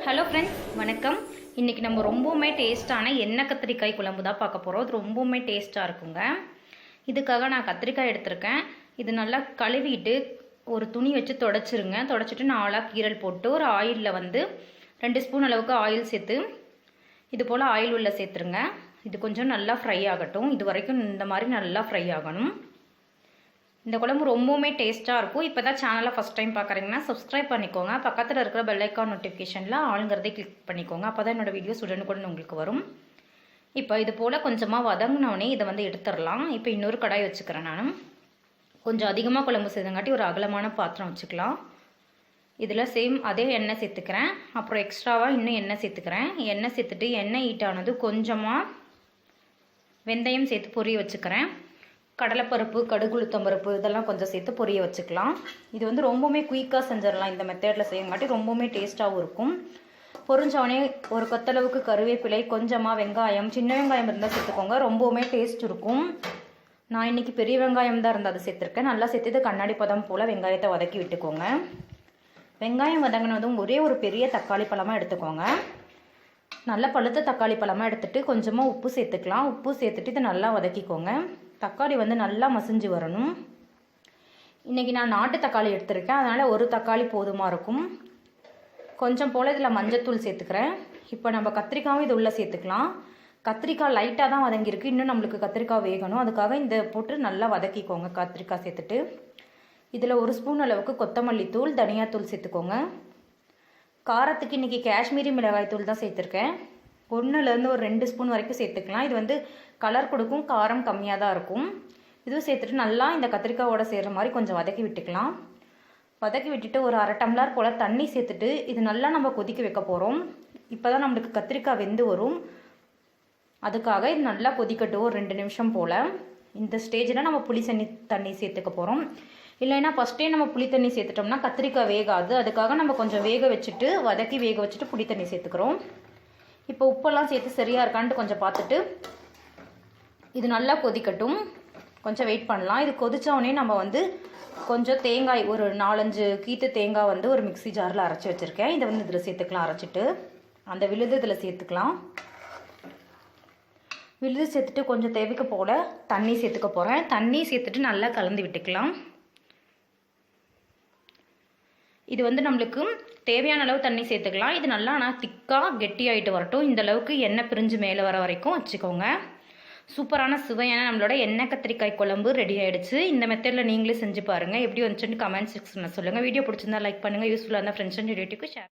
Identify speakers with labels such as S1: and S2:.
S1: Hello friends, வணக்கம். இன்றைக்கி நம்ம ரொம்பவுமே டேஸ்ட்டான எண்ணெய் கத்திரிக்காய் குழம்பு தான் பார்க்க போகிறோம். இது ரொம்பவுமே டேஸ்ட்டாக இருக்குங்க. இதுக்காக நான் கத்திரிக்காய் எடுத்திருக்கேன். இது நல்லா கழுவிட்டு ஒரு துணி வச்சு தொடச்சிருங்க. தொடச்சிட்டு 4 கீரல் போட்டு ஒரு ஆயிலில் 2 ஸ்பூன் அளவுக்கு ஆயில் சேர்த்து இது போல் ஆயில் உள்ள சேர்த்துருங்க. இது கொஞ்சம் நல்லா ஃப்ரை ஆகட்டும். இது வரைக்கும் இந்த மாதிரி நல்லா ஃப்ரை ஆகணும். இந்த குழம்பு ரொம்பவுமே டேஸ்ட்டாக இருக்கும். இப்போ தான் சேனலை ஃபஸ்ட் டைம் பார்க்குறீங்கன்னா சப்ஸ்கிரைப் பண்ணிக்கோங்க. பக்கத்தில் இருக்கிற பெல் ஐக்கான் நோட்டிஃபிகேஷனில் ஆளுங்கிறதே கிளிக் பண்ணிக்கோங்க. அப்போ தான் என்னோடய வீடியோஸ் உடனுக்குடன் உங்களுக்கு வரும். இப்போ இது போல் கொஞ்சமாக வதங்கினோடனே இதை எடுத்துடலாம். இப்போ இன்னொரு கடாய் வச்சுக்கிறேன். நான் கொஞ்சம் அதிகமாக குழம்பு செய்தங்காட்டி ஒரு அகலமான பாத்திரம் வச்சுக்கலாம். இதில் சேம் அதே எண்ணெய் சேர்த்துக்கிறேன். அப்புறம் எக்ஸ்ட்ராவாக இன்னும் எண்ணெய் சேர்த்துக்கிறேன். எண்ணெய் சேர்த்துட்டு எண்ணெய் ஹீட்டானது கொஞ்சமாக வெந்தயம் சேர்த்து பொரிய வச்சுக்கிறேன். கடலைப்பருப்பு, கடுகு, உளுத்தம்பருப்பு இதெல்லாம் கொஞ்சம் சேர்த்து பொரிய வச்சுக்கலாம். இது ரொம்பவுமே குயிக்காக செஞ்சிடலாம். இந்த மெத்தடில் செய்யங்காட்டி ரொம்பவுமே டேஸ்ட்டாகவும் இருக்கும். பொரிஞ்சவனே ஒரு கொத்தளவுக்கு கருவேப்பிலை, கொஞ்சமாக வெங்காயம், சின்ன வெங்காயம் இருந்தால் சேர்த்துக்கோங்க. ரொம்பவுமே டேஸ்ட் இருக்கும். நான் இன்றைக்கி பெரிய வெங்காயம் தான் இருந்தால் அதை சேர்த்துருக்கேன். நல்லா சேர்த்து கண்ணாடி பதம் போல் வெங்காயத்தை வதக்கி விட்டுக்கோங்க. வெங்காயம் வதங்கினதும் ஒரே ஒரு பெரிய தக்காளி பழமாக எடுத்துக்கோங்க. நல்லா பழுத்த தக்காளி பழமாக எடுத்துகிட்டு கொஞ்சமாக உப்பு சேர்த்துக்கலாம். உப்பு சேர்த்துட்டு இதை நல்லா வதக்கிக்கோங்க. தக்காளி நல்லா மசிஞ்சு வரணும். இன்றைக்கி நான் நாட்டு தக்காளி எடுத்திருக்கேன். அதனால் ஒரு தக்காளி போதுமாக இருக்கும். கொஞ்சம் போல் இதில் மஞ்சத்தூள் சேர்த்துக்கிறேன். இப்போ நம்ம கத்திரிக்காயும் இது உள்ளே சேர்த்துக்கலாம். கத்திரிக்காய் லைட்டாக தான் வதங்கியிருக்கு. இன்னும் நம்மளுக்கு கத்திரிக்காய் வேகணும். அதுக்காக இந்த போட்டு நல்லா வதக்கிக்கோங்க. கத்திரிக்காய் சேர்த்துட்டு இதில் 1 ஸ்பூன் அளவுக்கு கொத்தமல்லி தூள், தனியாத்தூள் சேர்த்துக்கோங்க. காரத்துக்கு இன்றைக்கி காஷ்மீரி மிளகாய் தூள் தான் சேர்த்துருக்கேன். 1லேருந்து ஒரு 2 ஸ்பூன் வரைக்கும் சேர்த்துக்கலாம். இது கலர் கொடுக்கும், காரம் கம்மியாக தான் இருக்கும். இதுவும் சேர்த்துட்டு நல்லா இந்த கத்திரிக்காயோட சேர்கிற மாதிரி கொஞ்சம் வதக்கி விட்டுக்கலாம். வதக்கி விட்டுட்டு ஒரு 1/2 டம்ளர் போல் தண்ணி சேர்த்துட்டு இது நல்லா நம்ம கொதிக்க வைக்க போகிறோம். இப்போ தான் நம்மளுக்கு கத்திரிக்காய் வெந்து வரும். அதுக்காக இது நல்லா கொதிக்கட்டும் ஒரு 2 நிமிஷம் போல். இந்த ஸ்டேஜில் நம்ம புளி தண்ணி சேர்த்துக்க போகிறோம். இல்லைன்னா ஃபஸ்ட்டே நம்ம புளி தண்ணி சேர்த்துட்டோம்னா கத்திரிக்காய் வேகாது. அதுக்காக நம்ம கொஞ்சம் வேக வச்சுட்டு வதக்கி வேக வச்சுட்டு புளி தண்ணி சேர்த்துக்கிறோம். இப்போ உப்பெல்லாம் சேர்த்து சரியாக இருக்கான்ட்டு கொஞ்சம் பார்த்துட்டு இது நல்லா கொதிக்கட்டும். கொஞ்சம் வெயிட் பண்ணலாம். இது கொதித்தோடனே நம்ம கொஞ்சம் தேங்காய் ஒரு 4-5 கீத்து தேங்காய் ஒரு மிக்ஸி ஜாரில் அரைச்சி வச்சுருக்கேன். இதை இதில் சேர்த்துக்கலாம். அரைச்சிட்டு அந்த விழுது இதில் சேர்த்துக்கலாம். விழுது சேர்த்துட்டு கொஞ்சம் தேவைக்கு போல் தண்ணி சேர்த்துக்க போகிறேன். தண்ணி சேர்த்துட்டு நல்லா கலந்து விட்டுக்கலாம். இது நம்மளுக்கு தேவையான அளவு தண்ணி சேர்த்துக்கலாம். இது நல்லா ஆனால் திக்காக கெட்டியாகிட்டு வரட்டும். இந்த அளவுக்கு எண்ணெய் பிரிஞ்சு மேலே வர வரைக்கும் வச்சுக்கோங்க. சூப்பரான சுவையான நம்மளோட எண்ணெய் கத்திரிக்காய் குழம்பு ரெடி ஆகிடுச்சு. இந்த மெத்தடில் நீங்களே செஞ்சு பாருங்கள். எப்படி வந்துச்சுன்னு கமெண்ட் செக்ஷனில் சொல்லுங்கள். வீடியோ பிடிச்சிருந்தா லைக் பண்ணுங்கள். யூஸ்ஃபுல்லாக இருந்தால் ஃப்ரெண்ட்ஸ் அண்ட் ரிலேட்டிவ்க்கு ஷேர்